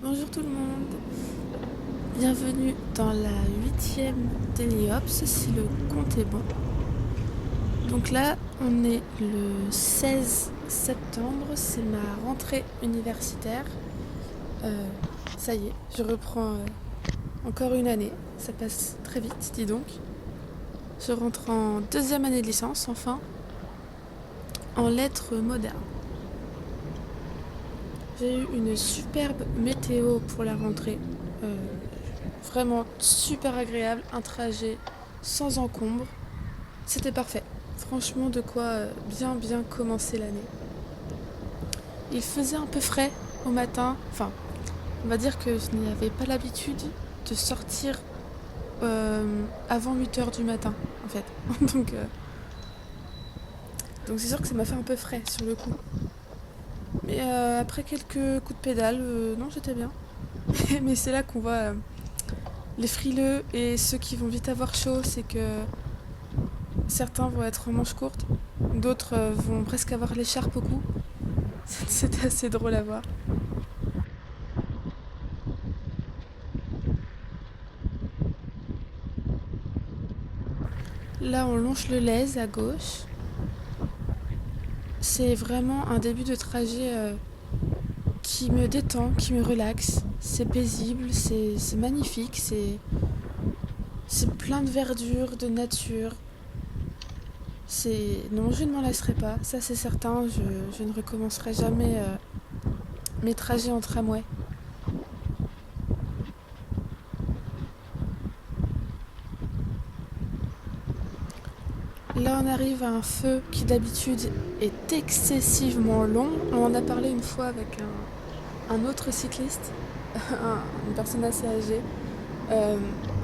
Bonjour tout le monde, bienvenue dans la 8e Téliops, si le compte est bon. Donc là, on est le 16 septembre, c'est ma rentrée universitaire. Ça y est, je reprends encore une année, ça passe très vite, dis donc. Je rentre en 2e année de licence, enfin, en lettres modernes. J'ai eu une superbe météo pour la rentrée. Vraiment super agréable, un trajet sans encombre. C'était parfait. Franchement, de quoi bien commencer l'année. Il faisait un peu frais au matin. Enfin, on va dire que je n'avais pas l'habitude de sortir avant 8h du matin, en fait. Donc c'est sûr que ça m'a fait un peu frais sur le coup. Mais après quelques coups de pédale, non, j'étais bien. Mais c'est là qu'on voit les frileux et ceux qui vont vite avoir chaud, c'est que certains vont être en manches courtes, d'autres vont presque avoir l'écharpe au cou. C'était assez drôle à voir. Là, on longe le Lez à gauche. C'est vraiment un début de trajet qui me détend, qui me relaxe. C'est paisible, c'est magnifique, c'est plein de verdure, de nature. Non, je ne m'en lasserai pas, ça c'est certain. Je ne recommencerai jamais mes trajets en tramway. Là, on arrive à un feu qui d'habitude est excessivement long. On en a parlé une fois avec un autre cycliste, une personne assez âgée.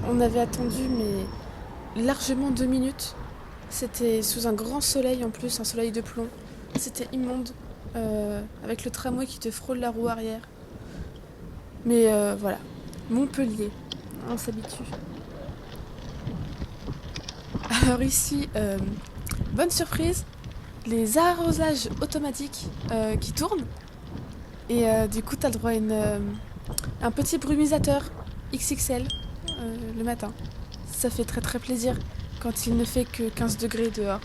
On avait attendu, mais largement 2 minutes. C'était sous un grand soleil en plus, un soleil de plomb. C'était immonde, avec le tramway qui te frôle la roue arrière. Mais voilà, Montpellier, on s'habitue. Alors ici, bonne surprise, les arrosages automatiques qui tournent. Et du coup, tu as le droit à un petit brumisateur XXL le matin. Ça fait très très plaisir quand il ne fait que 15 degrés dehors.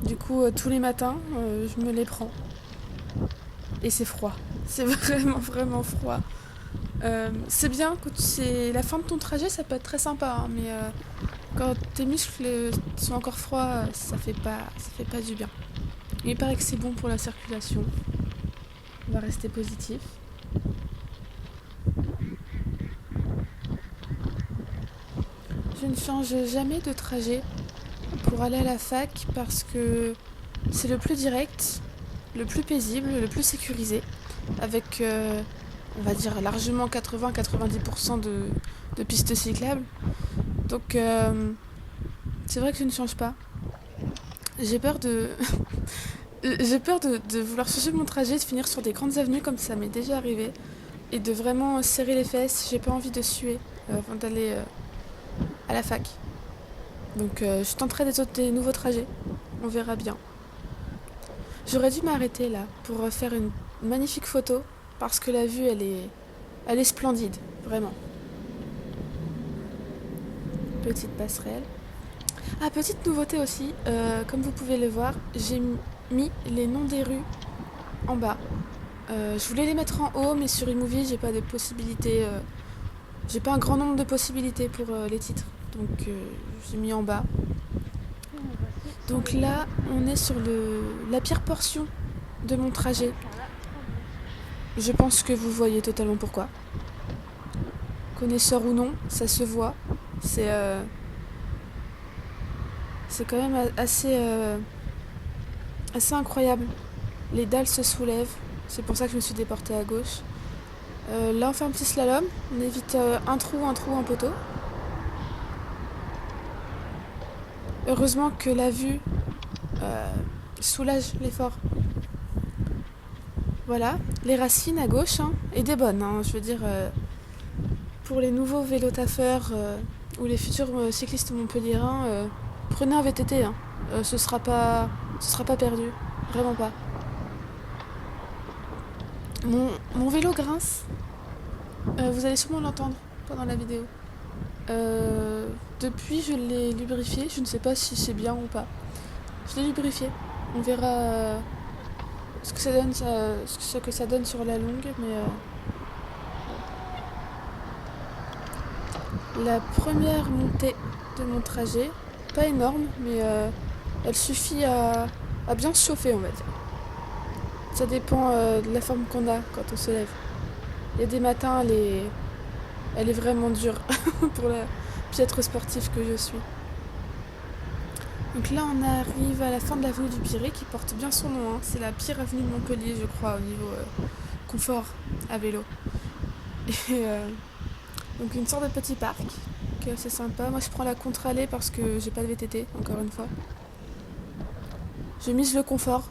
Du coup, tous les matins, je me les prends. Et c'est froid. C'est vraiment froid. C'est bien, quand c'est la fin de ton trajet, ça peut être très sympa. Hein, mais quand tes muscles sont encore froids, ça fait pas du bien. Il paraît que c'est bon pour la circulation. On va rester positif. Je ne change jamais de trajet pour aller à la fac parce que c'est le plus direct, le plus paisible, le plus sécurisé, avec, on va dire, largement 80-90% de pistes cyclables. Donc, c'est vrai que je ne change pas. J'ai peur de... J'ai peur de vouloir changer mon trajet, de finir sur des grandes avenues comme ça m'est déjà arrivé, et de vraiment serrer les fesses. J'ai pas envie de suer avant d'aller à la fac. Donc je tenterai des nouveaux trajets. On verra bien. J'aurais dû m'arrêter là pour faire une magnifique photo parce que la vue elle est splendide, vraiment. Petite passerelle. Ah, petite nouveauté aussi, comme vous pouvez le voir, j'ai mis les noms des rues en bas. Je voulais les mettre en haut, mais sur eMovie, j'ai pas de possibilité. J'ai pas un grand nombre de possibilités pour les titres. Donc j'ai mis en bas. Donc là, on est sur la pire portion de mon trajet. Je pense que vous voyez totalement pourquoi. Connaisseur ou non, ça se voit. C'est quand même assez incroyable. Les dalles se soulèvent. C'est pour ça que je me suis déportée à gauche. Là, on fait un petit slalom. On évite un trou, un poteau. Heureusement que la vue soulage l'effort. Voilà, les racines à gauche, hein, et des bonnes. Hein, je veux dire, pour les nouveaux vélotaffeurs ou les futurs cyclistes montpelliérains, prenez un VTT. Hein. Ce sera pas perdu, vraiment pas. Mon vélo grince. Vous allez sûrement l'entendre pendant la vidéo. Depuis, je l'ai lubrifié. Je ne sais pas si c'est bien ou pas. Je l'ai lubrifié. On verra ce que ça donne, ce que ça donne sur la longue. Mais la première montée de mon trajet, pas énorme, mais elle suffit à bien se chauffer, on va dire. Ça dépend de la forme qu'on a quand on se lève. Il y a des matins, elle est vraiment dure pour la piètre sportive que je suis. Donc là, on arrive à la fin de l'avenue du Pirée qui porte bien son nom. Hein. C'est la pire avenue de Montpellier, je crois, au niveau confort à vélo. Et donc une sorte de petit parc qui est assez sympa. Moi, je prends la contre-allée parce que j'ai pas de VTT, encore une fois. Je mise le confort.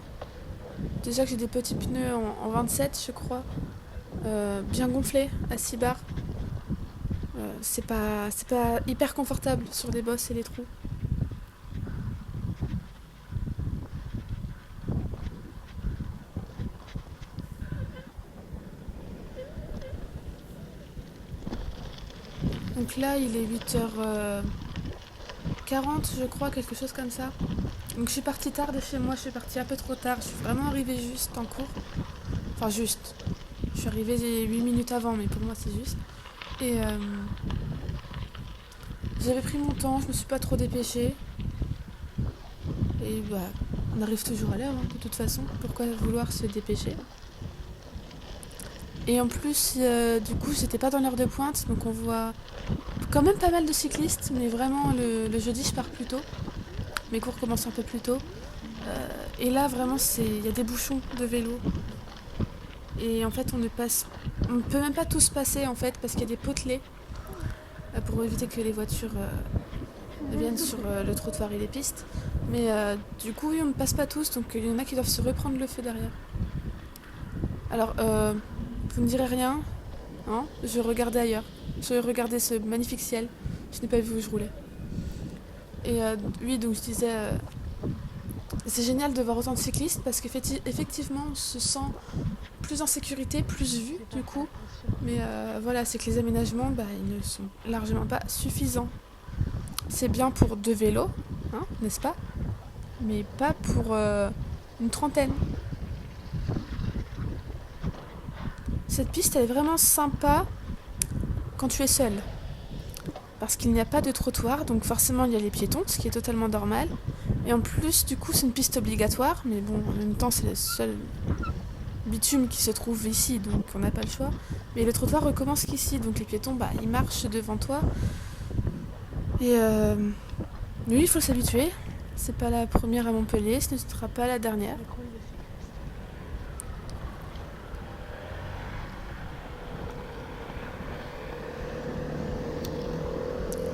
Déjà que j'ai des petits pneus en 27, je crois. Bien gonflés, à 6 bars. C'est pas hyper confortable sur les bosses et les trous. Donc là, il est 8h40, je crois, quelque chose comme ça. Donc je suis partie tard de chez moi, je suis partie un peu trop tard. Je suis vraiment arrivée juste en cours. Enfin, juste. Je suis arrivée 8 minutes avant, mais pour moi, c'est juste. Et j'avais pris mon temps, je me suis pas trop dépêchée. Et bah, on arrive toujours à l'heure, hein, de toute façon. Pourquoi vouloir se dépêcher? Et en plus, du coup, j'étais pas dans l'heure de pointe, donc on voit quand même pas mal de cyclistes, mais vraiment le jeudi, je pars plus tôt. Mes cours commencent un peu plus tôt. Et là, vraiment, il y a des bouchons de vélo. Et en fait, on peut même pas tous passer, en fait, parce qu'il y a des potelets pour éviter que les voitures viennent sur le trottoir et les pistes. Mais du coup, oui, on ne passe pas tous, donc il y en a qui doivent se reprendre le feu derrière. Alors, vous ne direz rien, hein? Je regardais ailleurs. Je regardais ce magnifique ciel. Je n'ai pas vu où je roulais. Et oui, donc je disais, c'est génial de voir autant de cyclistes parce qu'effectivement, on se sent plus en sécurité, plus vu du coup. Mais voilà, c'est que les aménagements, ils ne sont largement pas suffisants. C'est bien pour 2 vélos, hein, n'est-ce pas? Mais pas pour une trentaine. Cette piste, elle est vraiment sympa quand tu es seul. Parce qu'il n'y a pas de trottoir, donc forcément il y a les piétons, ce qui est totalement normal. Et en plus, du coup, c'est une piste obligatoire, mais bon, en même temps, c'est le seul bitume qui se trouve ici, donc on n'a pas le choix. Mais le trottoir recommence qu'ici, donc les piétons, ils marchent devant toi. Et oui, il faut s'habituer. C'est pas la première à Montpellier, ce ne sera pas la dernière.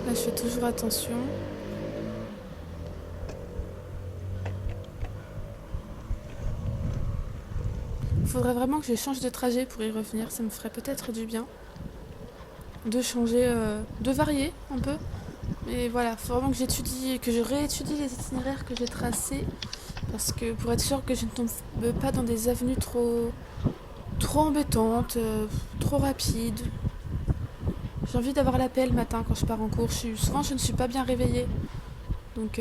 Là, je fais toujours attention. Il faudrait vraiment que je change de trajet pour y revenir, ça me ferait peut-être du bien. De changer, de varier un peu. Mais voilà, il faut vraiment que je réétudie les itinéraires que j'ai tracés. Parce que pour être sûr que je ne tombe pas dans des avenues trop embêtantes, trop rapides. J'ai envie d'avoir la paix le matin quand je pars en cours. Souvent, je ne suis pas bien réveillée. Donc,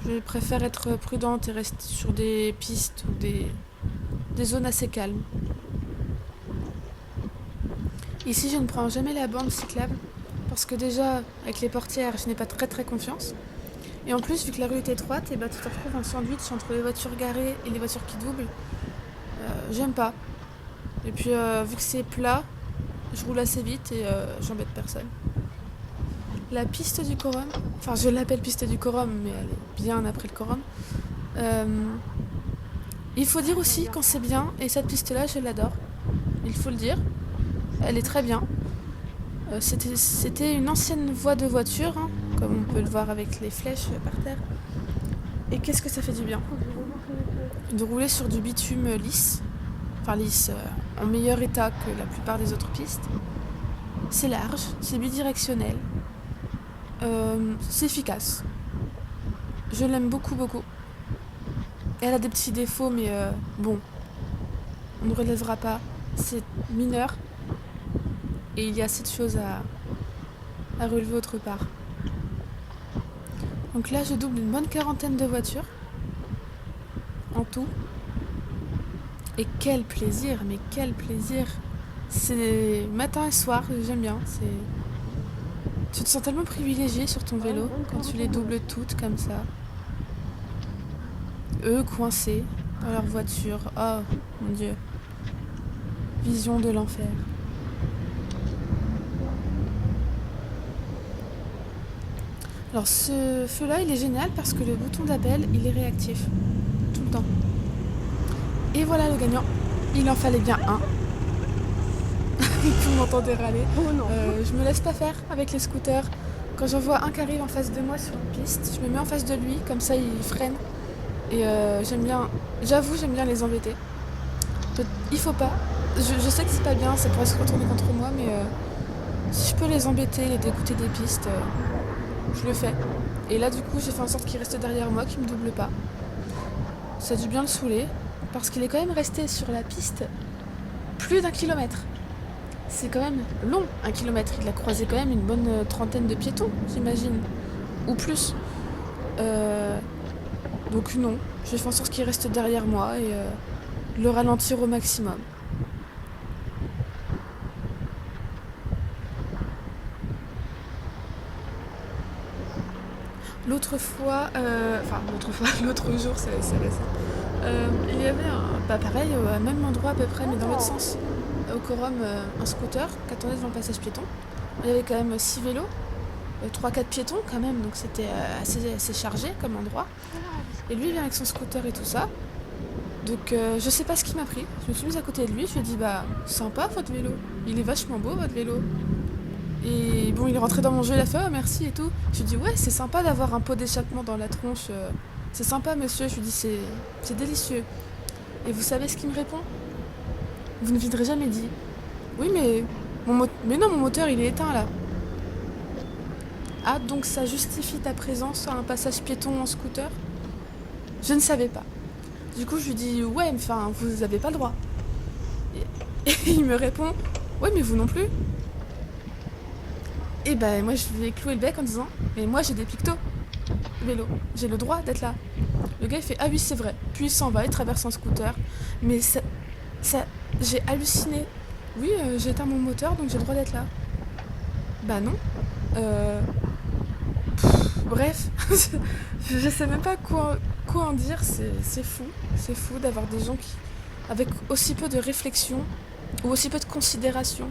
je préfère être prudente et rester sur des pistes ou des zones assez calmes. Ici, je ne prends jamais la bande cyclable parce que déjà, avec les portières, je n'ai pas très très confiance. Et en plus, vu que la rue est étroite, tu te retrouves en sandwich entre les voitures garées et les voitures qui doublent. J'aime pas. Et puis, vu que c'est plat, je roule assez vite et j'embête personne. La piste du Corum, enfin je l'appelle piste du Corum, mais elle est bien après le Corum. Il faut dire aussi quand c'est bien, et cette piste-là, je l'adore. Il faut le dire. Elle est très bien. C'était une ancienne voie de voiture, hein, comme on peut le voir avec les flèches par terre. Et qu'est-ce que ça fait du bien de rouler sur du bitume lisse. Enfin lisse, en meilleur état que la plupart des autres pistes. C'est large, c'est bidirectionnel. C'est efficace. Je l'aime beaucoup, beaucoup. Elle a des petits défauts, mais bon. on ne relèvera pas, c'est mineur et il y a assez de choses à relever autre part. Donc là, je double une bonne quarantaine de voitures en tout. Et quel plaisir, mais quel plaisir! C'est matin et soir, j'aime bien. Tu te sens tellement privilégié sur ton vélo quand tu les doubles toutes comme ça. Eux coincés dans leur voiture. Oh mon Dieu. Vision de l'enfer. Alors ce feu-là, il est génial parce que le bouton d'appel, il est réactif. Tout le temps. Et voilà le gagnant. Il en fallait bien un. Tout m'entendait râler. Oh non. Je me laisse pas faire avec les scooters. Quand j'en vois un qui arrive en face de moi sur une piste, je me mets en face de lui, comme ça il freine. Et j'aime bien les embêter. Il faut pas. Je sais que c'est pas bien, ça pourrait se retourner contre moi, mais si je peux les embêter, les dégoûter des pistes, je le fais. Et là du coup j'ai fait en sorte qu'il reste derrière moi, qu'il me double pas. Ça a dû bien le saouler, parce qu'il est quand même resté sur la piste plus d'1 kilomètre. C'est quand même long, 1 kilomètre. Il a croisé quand même une bonne trentaine de piétons, j'imagine. Ou plus. Donc non, j'ai fait en sorte qu'il reste derrière moi et le ralentir au maximum. L'autre jour, c'est récent. Il y avait pareil, au même endroit à peu près, mais dans l'autre sens. Au quorum, un scooter qui attendait devant le passage piéton. Il y avait quand même 6 vélos, 3-4 piétons quand même, donc c'était assez chargé comme endroit. Et lui il vient avec son scooter et tout ça. Donc je sais pas ce qui m'a pris. Je me suis mise à côté de lui, je lui ai dit bah sympa votre vélo. Il est vachement beau votre vélo. Et bon, il est rentré dans mon jeu, il a fait oh, merci et tout. Je lui ai dit ouais c'est sympa d'avoir un pot d'échappement dans la tronche. C'est sympa monsieur, je lui ai dit c'est délicieux. Et vous savez ce qu'il me répond? Vous ne viendrez jamais dit. Oui mais non mon moteur il est éteint là. Ah donc ça justifie ta présence à un passage piéton en scooter? Je ne savais pas. Du coup, je lui dis ouais, enfin, vous avez pas le droit. Et il me répond ouais, mais vous non plus. Et ben moi, je lui ai cloué le bec en disant mais moi, j'ai des pictos vélo, j'ai le droit d'être là. Le gars, il fait ah oui, c'est vrai. Puis il s'en va, il traverse en scooter. Mais ça j'ai halluciné. Oui, j'ai éteint mon moteur, donc j'ai le droit d'être là. Bah non. Bref, je sais même pas quoi en dire, c'est fou. C'est fou d'avoir des gens qui, avec aussi peu de réflexion ou aussi peu de considération.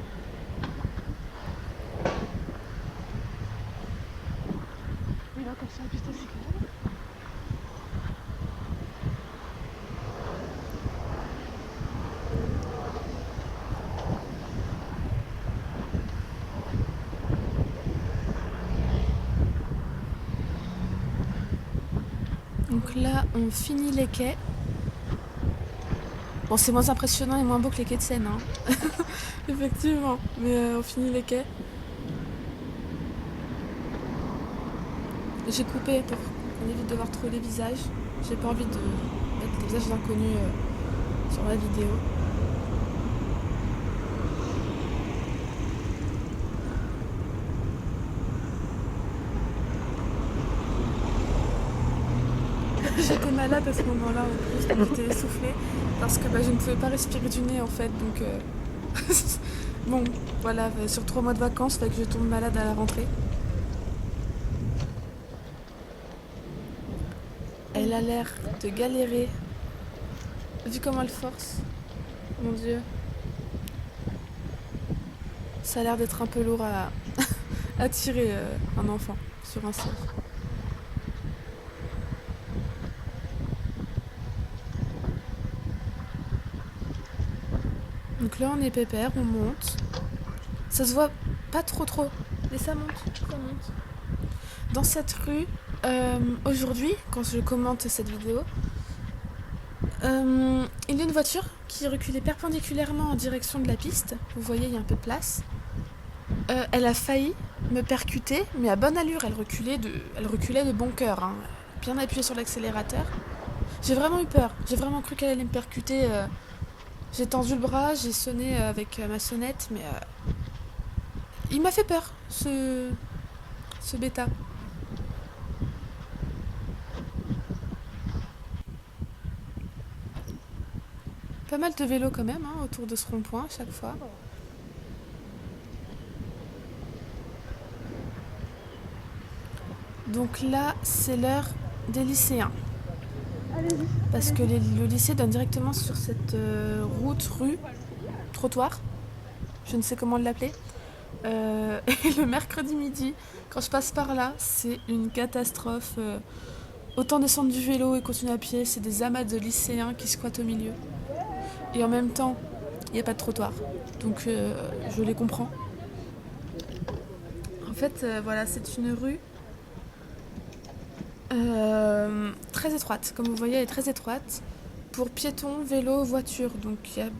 Mais là, comme ça, la piste, c'est clair. Donc là, on finit les quais. Bon, c'est moins impressionnant et moins beau que les quais de Seine, hein. Effectivement, mais on finit les quais. J'ai coupé pour qu'on évite de voir trop les visages. J'ai pas envie de mettre des visages inconnus sur la vidéo. J'étais malade à ce moment-là en plus, j'étais essoufflée parce que je ne pouvais pas respirer du nez en fait, donc bon, voilà, sur 3 mois de vacances, fait que je tombe malade à la rentrée. Elle a l'air de galérer, vu comment elle force, mon Dieu. Ça a l'air d'être un peu lourd à tirer un enfant sur un siège. Donc là on est pépère, on monte. Ça se voit pas trop, mais ça monte. Dans cette rue, aujourd'hui, quand je commente cette vidéo, il y a une voiture qui reculait perpendiculairement en direction de la piste. Vous voyez, il y a un peu de place. Elle a failli me percuter, mais à bonne allure. Elle reculait de bon cœur, hein, bien appuyée sur l'accélérateur. J'ai vraiment eu peur. J'ai vraiment cru qu'elle allait me percuter. J'ai tendu le bras, j'ai sonné avec ma sonnette, mais il m'a fait peur, ce bêta. Pas mal de vélos quand même, hein, autour de ce rond-point à chaque fois. Donc là, c'est l'heure des lycéens. Allez-y. Parce que le lycée donne directement sur cette route, rue, trottoir. Je ne sais comment l'appeler. Et le mercredi midi, quand je passe par là, c'est une catastrophe. Autant descendre du vélo et continuer à pied, c'est des amas de lycéens qui squattent au milieu. Et en même temps, il n'y a pas de trottoir. Donc je les comprends. En fait, voilà, c'est une rue très étroite. Comme vous voyez, elle est très étroite. Pour piétons, vélos, voitures. Donc il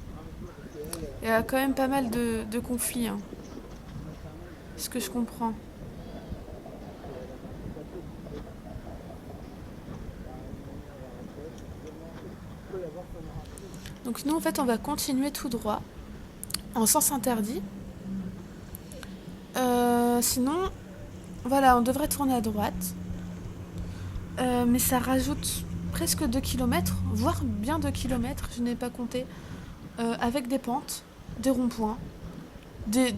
y a quand même pas mal de conflits. Hein. Ce que je comprends. Donc nous, en fait, on va continuer tout droit, en sens interdit. Sinon, voilà, on devrait tourner à droite. Mais ça rajoute presque 2 km, voire bien 2 km, je n'ai pas compté, avec des pentes, des ronds-points, des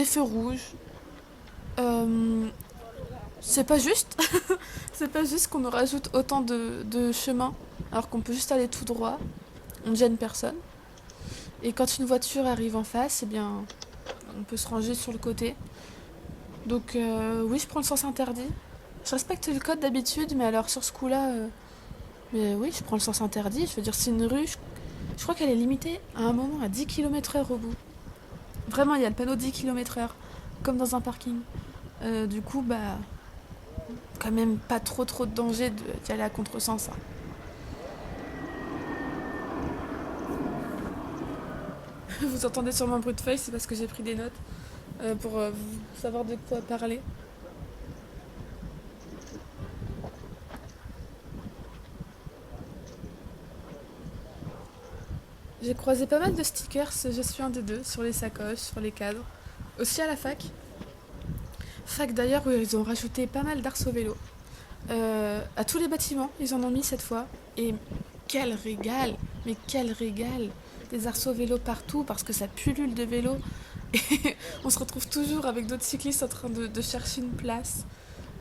feux rouges. C'est pas juste. C'est pas juste qu'on nous rajoute autant de chemin alors qu'on peut juste aller tout droit. On ne gêne personne. Et quand une voiture arrive en face, eh bien, on peut se ranger sur le côté. Donc oui, je prends le sens interdit. Je respecte le code d'habitude, mais alors sur ce coup-là, mais oui, je prends le sens interdit. Je veux dire, c'est une rue, je crois qu'elle est limitée à un moment à 10 km/h au bout. Vraiment, il y a le panneau 10 km/h, comme dans un parking. Du coup, bah, quand même pas trop de danger d'y aller à contresens. Hein. Vous entendez sûrement un bruit de feuilles, c'est parce que j'ai pris des notes pour savoir de quoi parler. J'ai croisé pas mal de stickers, je suis un des deux, sur les sacoches, sur les cadres. Aussi à la fac. Fac d'ailleurs où ils ont rajouté pas mal d'arceaux vélo. À tous les bâtiments, ils en ont mis cette fois. Et quel régal! Mais quel régal! Des arceaux vélo partout parce que ça pullule de vélos. Et on se retrouve toujours avec d'autres cyclistes en train de chercher une place.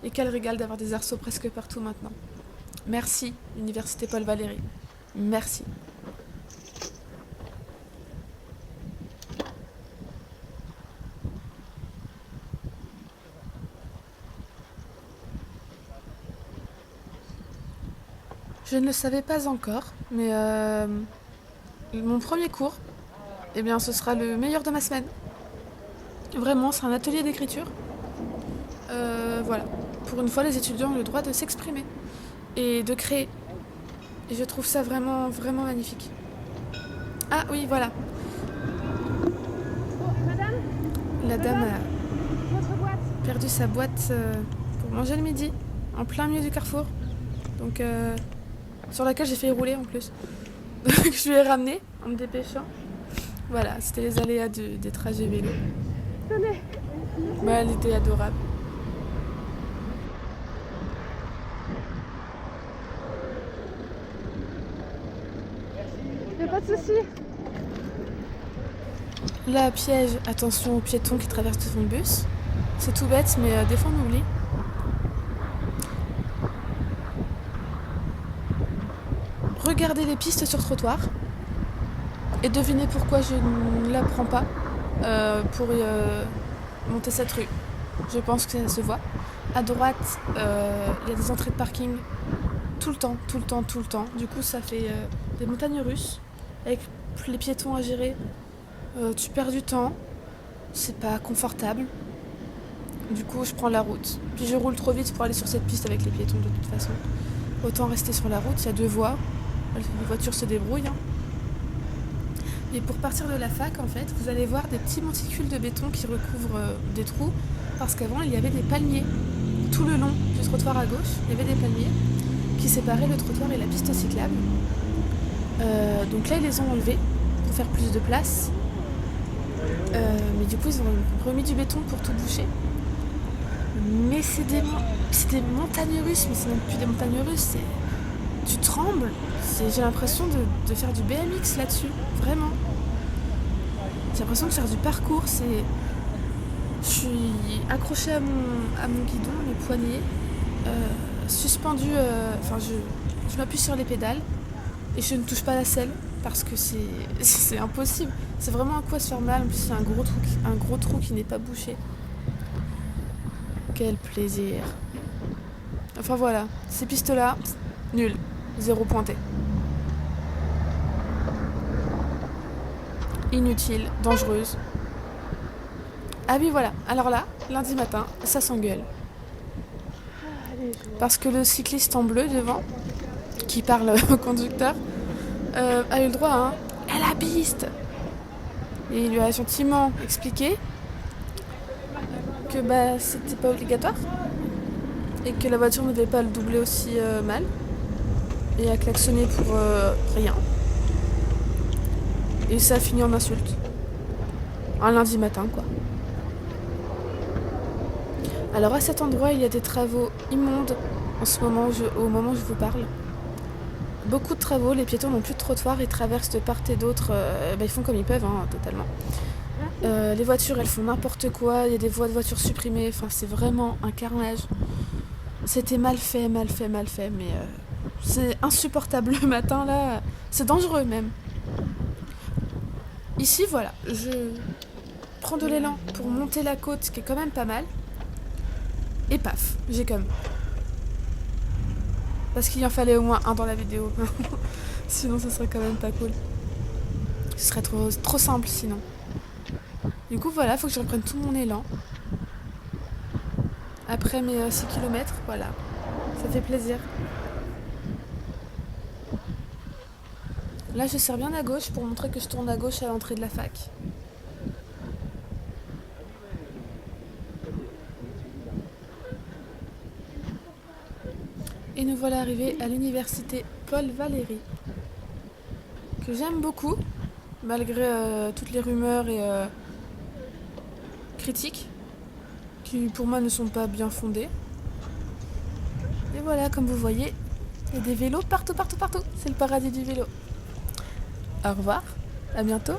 Et quel régal d'avoir des arceaux presque partout maintenant. Merci, Université Paul Valéry. Merci. Je ne le savais pas encore, mais mon premier cours, eh bien, ce sera le meilleur de ma semaine. Vraiment, c'est un atelier d'écriture. Voilà. Pour une fois, les étudiants ont le droit de s'exprimer et de créer. Et je trouve ça vraiment, vraiment magnifique. Ah oui, voilà. Oh, madame, La dame votre boîte. a perdu sa boîte pour manger le midi, en plein milieu du carrefour. Donc, sur laquelle j'ai fait rouler en plus. Donc, je lui ai ramené en me dépêchant. Voilà, c'était les aléas des trajets vélo. Tenez. Bah, elle était adorable. Y a pas de souci. Là, piège, attention aux piétons qui traversent devant le bus. C'est tout bête, mais des fois on oublie. Regardez les pistes sur trottoir. Et devinez pourquoi je ne la prends pas pour monter cette rue. Je pense que ça se voit. À droite, il y a des entrées de parking tout le temps, tout le temps, tout le temps. Du coup, ça fait des montagnes russes avec les piétons à gérer. Tu perds du temps, c'est pas confortable. Du coup, je prends la route. Puis je roule trop vite pour aller sur cette piste avec les piétons de toute façon. Autant rester sur la route, il y a 2 voies. Les voitures se débrouillent. Hein. Et pour partir de la fac, en fait, vous allez voir des petits monticules de béton qui recouvrent des trous. Parce qu'avant, il y avait des palmiers. Tout le long du trottoir à gauche, il y avait des palmiers qui séparaient le trottoir et la piste cyclable. Donc là, ils les ont enlevés pour faire plus de place. Mais du coup, ils ont remis du béton pour tout boucher. Mais c'est des montagnes russes, mais c'est même plus des montagnes russes, tu trembles. J'ai l'impression de faire du BMX là-dessus, vraiment. J'ai l'impression de faire du parcours. Je suis accrochée à mon guidon, les poignets, suspendue. Je m'appuie sur les pédales et je ne touche pas la selle parce que c'est impossible. C'est vraiment un coup à se faire mal. En plus, il y a un gros trou qui n'est pas bouché. Quel plaisir. Enfin voilà, ces pistes-là, nul, 0 pointé. Inutile, dangereuse. Ah oui voilà, alors là, lundi matin, ça s'engueule. Parce que le cycliste en bleu devant, qui parle au conducteur, a eu le droit à la piste. Et il lui a gentiment expliqué que c'était pas obligatoire et que la voiture ne devait pas le doubler aussi mal et a klaxonné pour rien. Et ça a fini en insulte. Un lundi matin, quoi. Alors à cet endroit, il y a des travaux immondes en ce moment, au moment où je vous parle. Beaucoup de travaux, les piétons n'ont plus de trottoir, ils traversent de part et d'autre, ils font comme ils peuvent, totalement. Les voitures, elles font n'importe quoi, il y a des voies de voitures supprimées, enfin c'est vraiment un carnage. C'était mal fait, mais c'est insupportable le matin là, c'est dangereux même. Ici, voilà, je prends de l'élan pour monter la côte, qui est quand même pas mal. Et paf, j'ai comme... Parce qu'il en fallait au moins un dans la vidéo. Sinon, ce serait quand même pas cool. Ce serait trop simple sinon. Du coup, voilà, faut que je reprenne tout mon élan. Après mes 6 km, voilà. Ça fait plaisir. Là, je serre bien à gauche pour montrer que je tourne à gauche à l'entrée de la fac. Et nous voilà arrivés à l'université Paul Valéry, que j'aime beaucoup, malgré toutes les rumeurs et critiques, qui pour moi ne sont pas bien fondées. Et voilà, comme vous voyez, il y a des vélos partout. C'est le paradis du vélo. Au revoir, à bientôt.